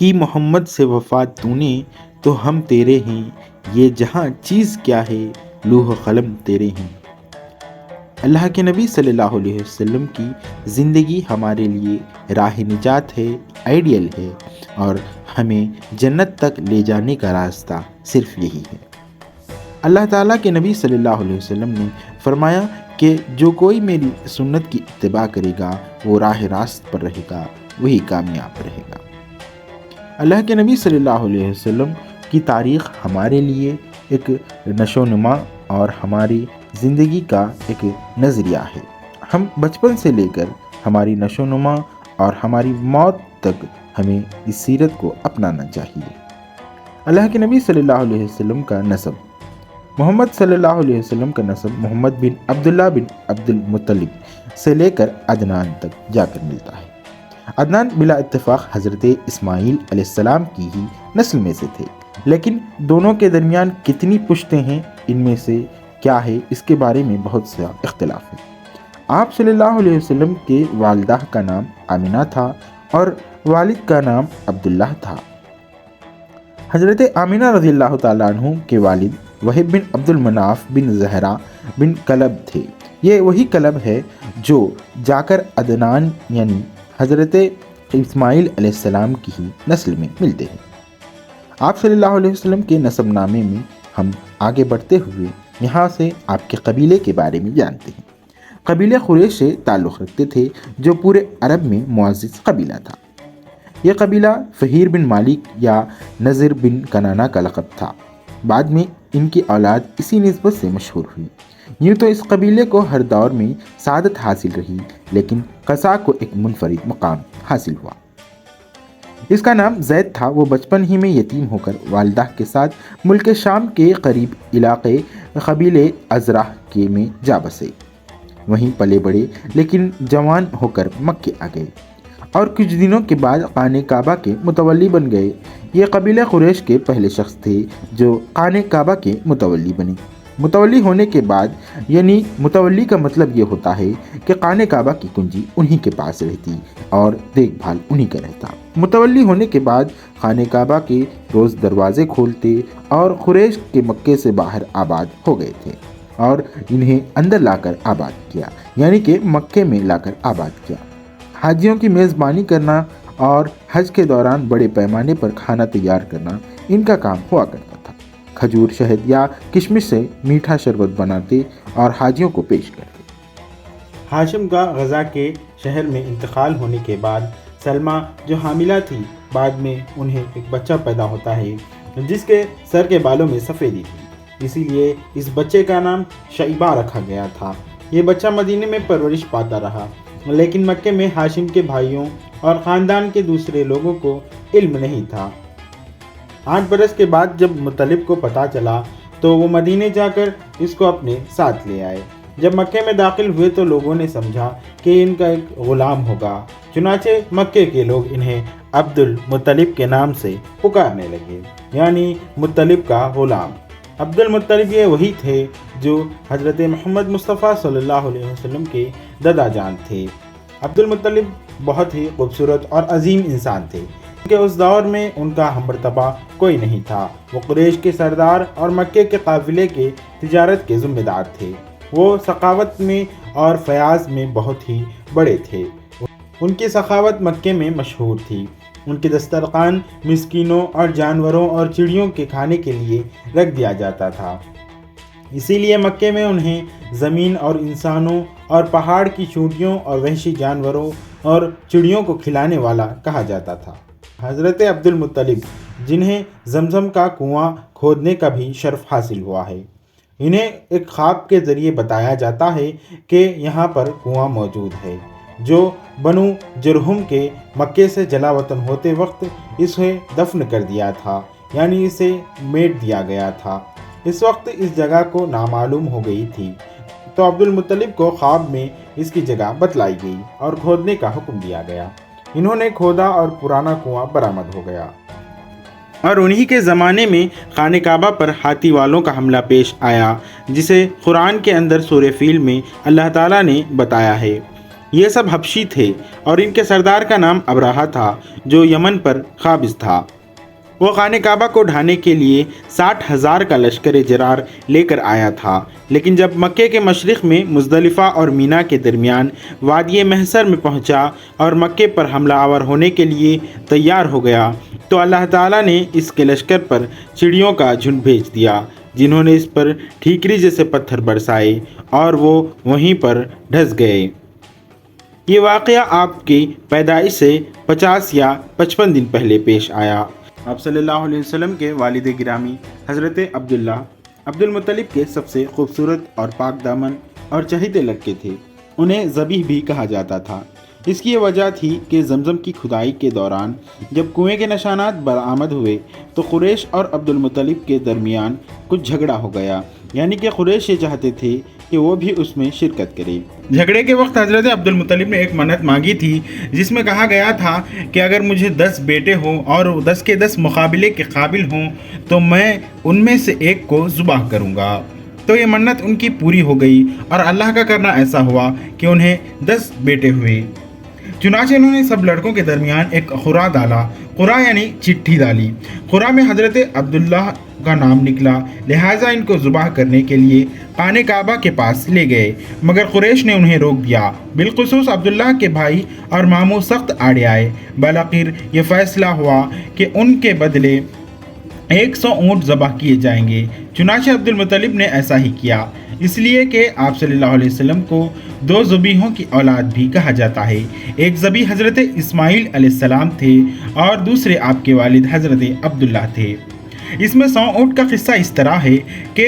کی محمد سے وفات تو نے تو ہم تیرے ہیں، یہ جہاں چیز کیا ہے لوح و قلم تیرے ہیں۔ اللہ کے نبی صلی اللہ علیہ وسلم کی زندگی ہمارے لیے راہ نجات ہے، آئیڈیل ہے، اور ہمیں جنت تک لے جانے کا راستہ صرف یہی ہے۔ اللہ تعالیٰ کے نبی صلی اللہ علیہ وسلم نے فرمایا کہ جو کوئی میری سنت کی اتباع کرے گا وہ راہ راست پر رہے گا، وہی کامیاب رہے گا۔ اللہ کے نبی صلی اللہ علیہ وسلم کی تاریخ ہمارے لیے ایک نشو و نما اور ہماری زندگی کا ایک نظریہ ہے۔ ہم بچپن سے لے کر ہماری نشو و نما اور ہماری موت تک ہمیں اس سیرت کو اپنانا چاہیے۔ اللہ کے نبی صلی اللہ علیہ وسلم کا نسب، محمد صلی اللہ علیہ وسلم کا نسب محمد بن عبداللہ بن عبد المطلب سے لے کر عدنان تک جا کر ملتا ہے۔ عدنان بلا اتفاق حضرت اسماعیل علیہ السلام کی ہی نسل میں سے تھے، لیکن دونوں کے درمیان کتنی پشتیں ہیں، ان میں سے کیا ہے، اس کے بارے میں بہت سا اختلاف ہے۔ آپ صلی اللہ علیہ وسلم کے والدہ کا نام آمنہ تھا اور والد کا نام عبداللہ تھا۔ حضرت آمنہ رضی اللہ تعالیٰ عنہ کے والد وہب بن عبد المناف بن زہرہ بن کلب تھے۔ یہ وہی کلب ہے جو جا کر عدنان یعنی حضرت اسماعیل علیہ السلام کی ہی نسل میں ملتے ہیں۔ آپ صلی اللہ علیہ وسلم کے نسب نامے میں ہم آگے بڑھتے ہوئے یہاں سے آپ کے قبیلے کے بارے میں جانتے ہیں۔ قبیلے قریش سے تعلق رکھتے تھے جو پورے عرب میں معزز قبیلہ تھا۔ یہ قبیلہ فہیر بن مالک یا نذر بن کنانہ کا لقب تھا۔ بعد میں ان کی اولاد اسی نسبت سے مشہور ہوئی۔ یوں تو اس قبیلے کو ہر دور میں سعادت حاصل رہی، لیکن قصا کو ایک منفرد مقام حاصل ہوا۔ اس کا نام زید تھا۔ وہ بچپن ہی میں یتیم ہو کر والدہ کے ساتھ ملک شام کے قریب علاقے قبیلے ازرہ کے میں جا بسے، وہیں پلے بڑھے، لیکن جوان ہو کر مکے آ گئے اور کچھ دنوں کے بعد خانہ کعبہ کے متولی بن گئے۔ یہ قبیلہ قریش کے پہلے شخص تھے جو خانہ کعبہ کے متولی بنے۔ متولی ہونے کے بعد، یعنی متولی کا مطلب یہ ہوتا ہے کہ خانہ کعبہ کی کنجی انہی کے پاس رہتی اور دیکھ بھال انہی کا رہتا۔ متولی ہونے کے بعد خانہ کعبہ کے روز دروازے کھولتے اور قریش کے مکے سے باہر آباد ہو گئے تھے اور انہیں اندر لا کر آباد کیا، یعنی کہ مکے میں لا کر آباد کیا۔ حاجیوں کی میزبانی کرنا اور حج کے دوران بڑے پیمانے پر کھانا تیار کرنا ان کا کام ہوا کرتا تھا۔ کھجور، شہد یا کشمش سے میٹھا شربت بناتے اور حاجیوں کو پیش کرتے۔ ہاشم کا غزہ کے شہر میں انتقال ہونے کے بعد سلمہ جو حاملہ تھی، بعد میں انہیں ایک بچہ پیدا ہوتا ہے جس کے سر کے بالوں میں سفیدی تھی، اسی لیے اس بچے کا نام شیبہ رکھا گیا تھا۔ یہ بچہ مدینے میں پرورش پاتا رہا، لیکن مکے میں ہاشم کے بھائیوں اور خاندان کے دوسرے لوگوں کو علم نہیں تھا۔ 8 برس کے بعد جب مطلب کو پتہ چلا تو وہ مدینے جا کر اس کو اپنے ساتھ لے آئے۔ جب مکے میں داخل ہوئے تو لوگوں نے سمجھا کہ ان کا ایک غلام ہوگا، چنانچہ مکے کے لوگ انہیں عبد المطلب کے نام سے پکارنے لگے، یعنی مطلب کا غلام۔ عبد المطلب یہ وہی تھے جو حضرت محمد مصطفیٰ صلی اللہ علیہ وسلم کے دادا جان تھے۔ عبد المطلب بہت ہی خوبصورت اور عظیم انسان تھے کہ اس دور میں ان کا ہم مرتبہ کوئی نہیں تھا۔ وہ قریش کے سردار اور مکے کے قافلے کے تجارت کے ذمہ دار تھے۔ وہ سخاوت میں اور فیاض میں بہت ہی بڑے تھے۔ ان کی سخاوت مکے میں مشہور تھی۔ ان کے دسترخوان مسکینوں اور جانوروں اور چڑیوں کے کھانے کے لیے رکھ دیا جاتا تھا، اسی لیے مکے میں انہیں زمین اور انسانوں اور پہاڑ کی چونٹیوں اور وحشی جانوروں اور چڑیوں کو کھلانے والا کہا جاتا تھا۔ حضرت عبد المطلب، جنہیں زمزم کا کنواں کھودنے کا بھی شرف حاصل ہوا ہے، انہیں ایک خواب کے ذریعے بتایا جاتا ہے کہ یہاں پر کنواں موجود ہے جو بنو جرہم کے مکے سے جلا وطن ہوتے وقت اسے دفن کر دیا تھا، یعنی اسے میٹ دیا گیا تھا۔ اس وقت اس جگہ کو نامعلوم ہو گئی تھی، تو عبد المطلب کو خواب میں اس کی جگہ بتلائی گئی اور کھودنے کا حکم دیا گیا۔ انہوں نے کھودا اور پرانا کنواں برآمد ہو گیا، اور انہی کے زمانے میں خانہ کعبہ پر ہاتھی والوں کا حملہ پیش آیا، جسے قرآن کے اندر سورہ فیل میں اللہ تعالیٰ نے بتایا ہے۔ یہ سب حبشی تھے اور ان کے سردار کا نام ابراہا تھا جو یمن پر قابض تھا۔ وہ خانہ کعبہ کو ڈھانے کے لیے 60,000 کا لشکر جرار لے کر آیا تھا، لیکن جب مکے کے مشرق میں مزدلفہ اور مینا کے درمیان وادی محصر میں پہنچا اور مکے پر حملہ آور ہونے کے لیے تیار ہو گیا تو اللہ تعالیٰ نے اس کے لشکر پر چڑیوں کا جھنڈ بھیج دیا، جنہوں نے اس پر ٹھیکری جیسے پتھر برسائے اور وہ وہیں پر ڈھس گئے۔ یہ واقعہ آپ کی پیدائش سے 50 یا 55 دن پہلے پیش آیا۔ آپ صلی اللہ علیہ وسلم کے والد گرامی حضرت عبداللہ عبد المطلب کے سب سے خوبصورت اور پاک دامن اور چہیتے لڑکے تھے۔ انہیں ذبیح بھی کہا جاتا تھا۔ اس کی یہ وجہ تھی کہ زمزم کی کھدائی کے دوران جب کنویں کے نشانات برآمد ہوئے تو قریش اور عبد المطلب کے درمیان کچھ جھگڑا ہو گیا، یعنی کہ قریش یہ چاہتے تھے کہ وہ بھی اس میں شرکت کرے۔ جھگڑے کے وقت حضرت عبد المطلب نے ایک منت مانگی تھی جس میں کہا گیا تھا کہ اگر مجھے 10 بیٹے ہوں اور 10 کے 10 مقابلے کے قابل ہوں تو میں ان میں سے ایک کو ذبح کروں گا۔ تو یہ منت ان کی پوری ہو گئی اور اللہ کا کرنا ایسا ہوا کہ انہیں 10 بیٹے ہوئے۔ چنانچہ انہوں نے سب لڑکوں کے درمیان ایک قرعہ ڈالا، قرعہ یعنی چٹھی ڈالی۔ قرعہ میں حضرت عبداللہ کا نام نکلا، لہٰذا ان کو ذبح کرنے کے لیے خانہ کعبہ کے پاس لے گئے، مگر قریش نے انہیں روک دیا۔ بالخصوص عبداللہ کے بھائی اور ماموں سخت آڑے آئے۔ بالآخر یہ فیصلہ ہوا کہ ان کے بدلے 100 اونٹ ذبح کیے جائیں گے۔ چنانچہ عبد المطلب نے ایسا ہی کیا، اس لیے کہ آپ صلی اللہ علیہ وسلم کو 2 ذبیحوں کی اولاد بھی کہا جاتا ہے۔ ایک ذبیح حضرت اسماعیل علیہ السلام تھے اور دوسرے آپ کے والد حضرت عبداللہ تھے۔ اس میں 100 اونٹ کا قصہ اس طرح ہے کہ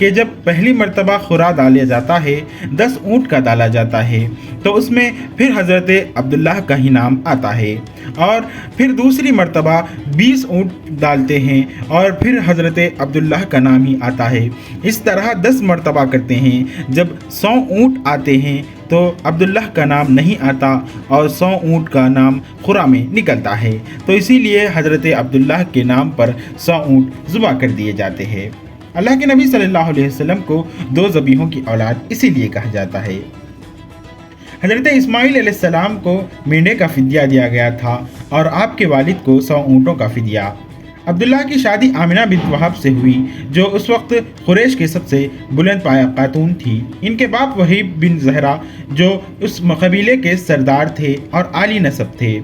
جب پہلی مرتبہ خرا ڈالا جاتا ہے، 10 اونٹ کا ڈالا جاتا ہے تو اس میں پھر حضرت عبداللہ کا ہی نام آتا ہے، اور پھر دوسری مرتبہ 20 اونٹ ڈالتے ہیں اور پھر حضرت عبداللہ کا نام ہی آتا ہے۔ اس طرح 10 مرتبہ کرتے ہیں۔ جب 100 اونٹ آتے ہیں تو عبداللہ کا نام نہیں آتا اور 100 اونٹ کا نام خرا میں نکلتا ہے، تو اسی لیے حضرت عبداللہ کے نام پر 100 اونٹ ذبح کر دیے جاتے ہیں۔ اللہ کے نبی صلی اللہ علیہ وسلم کو 2 ذبیحوں کی اولاد اسی لیے کہا جاتا ہے۔ حضرت اسماعیل علیہ السلام کو مینڈے کا فدیہ دیا گیا تھا اور آپ کے والد کو 100 اونٹوں کا فدیہ۔ عبداللہ کی شادی آمنہ بنت وہب سے ہوئی جو اس وقت قریش کے سب سے بلند پایہ خاتون تھی۔ ان کے باپ وہیب بن زہرہ جو اس قبیلے کے سردار تھے اور عالی نسب تھے۔